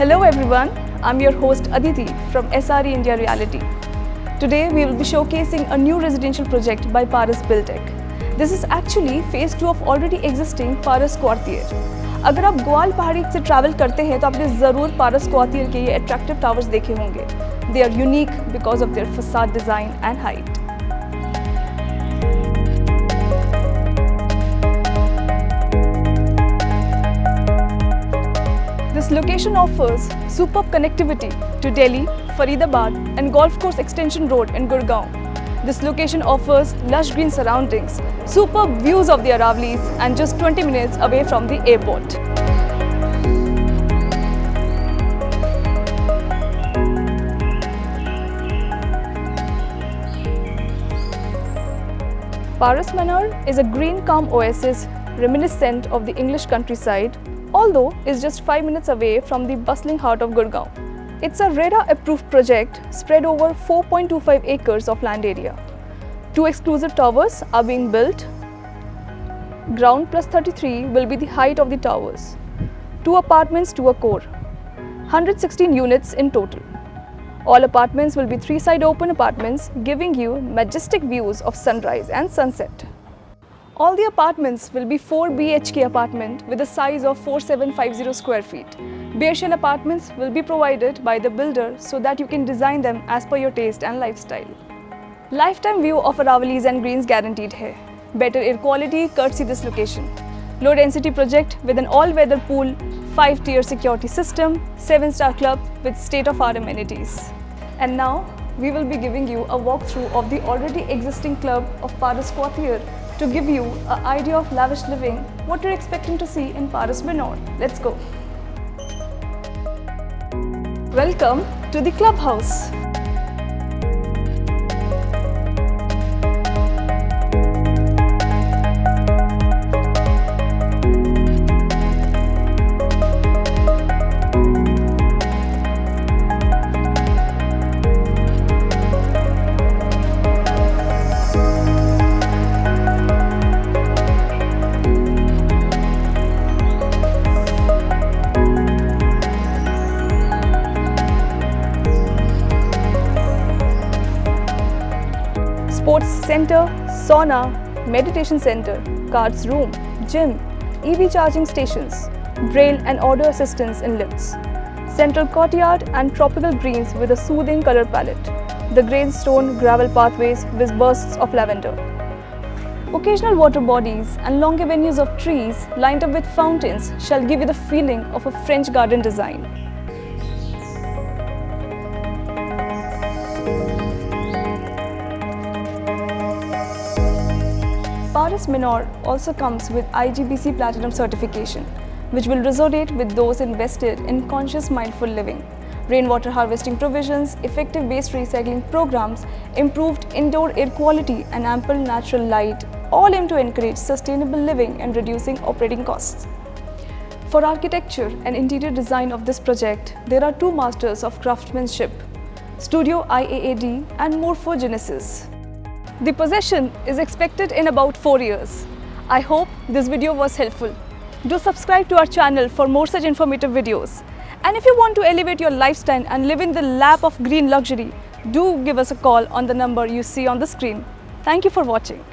Hello everyone, I'm your host Aditi from SRE India Reality. Today we will be showcasing a new residential project by Parcel Buildtech. This is actually phase 2 of already existing Parcel Courtyard. अगर आप ग्वाल पहाड़ी से travel करते हैं तो आपने ज़रूर Parcel Courtyard के ये अट्रैक्टिव टावर्स देखे होंगे. They are unique because of their facade design and height. This location offers superb connectivity to Delhi, Faridabad and Golf Course Extension Road in Gurgaon. This location offers lush green surroundings, superb views of the Aravalis and just 20 minutes away from the airport. Parcel Manor is a green calm oasis reminiscent of the English countryside, although it's just 5 minutes away from the bustling heart of Gurgaon. It's a RERA-approved project spread over 4.25 acres of land area. 2 exclusive towers are being built. Ground plus 33 will be the height of the towers. 2 apartments to a core. 116 units in total. All apartments will be 3-side open apartments, giving you majestic views of sunrise and sunset. All the apartments will be 4 BHK apartment with a size of 4750 square feet. Bare shell apartments will be provided by the builder so that you can design them as per your taste and lifestyle. Lifetime view of Aravalis and greens guaranteed hai. Better air quality courtesy this location. Low density project with an all-weather pool, 5-tier security system, 7-star club with state-of-art amenities. And now we will be giving you a walkthrough of the already existing club of Parcel Courtyard to give you an idea of lavish living, what you're expecting to see in Parcel Manor. Let's go. Welcome to the Clubhouse. Sports center, sauna, meditation center, cards room, gym, EV charging stations, braille and audio assistance in lifts, central courtyard and tropical greens with a soothing color palette, the grey-stone gravel pathways with bursts of lavender. Occasional water bodies and long avenues of trees lined up with fountains shall give you the feeling of a French garden design. Parcel Manor also comes with IGBC Platinum certification, which will resonate with those invested in conscious mindful living. Rainwater harvesting provisions, effective waste recycling programs, improved indoor air quality and ample natural light, all aim to encourage sustainable living and reducing operating costs. For architecture and interior design of this project, there are 2 masters of craftsmanship, Studio IAAD and Morphogenesis. The possession is expected in about 4 years. I hope this video was helpful. Do subscribe to our channel for more such informative videos. And if you want to elevate your lifestyle and live in the lap of green luxury, do give us a call on the number you see on the screen. Thank you for watching.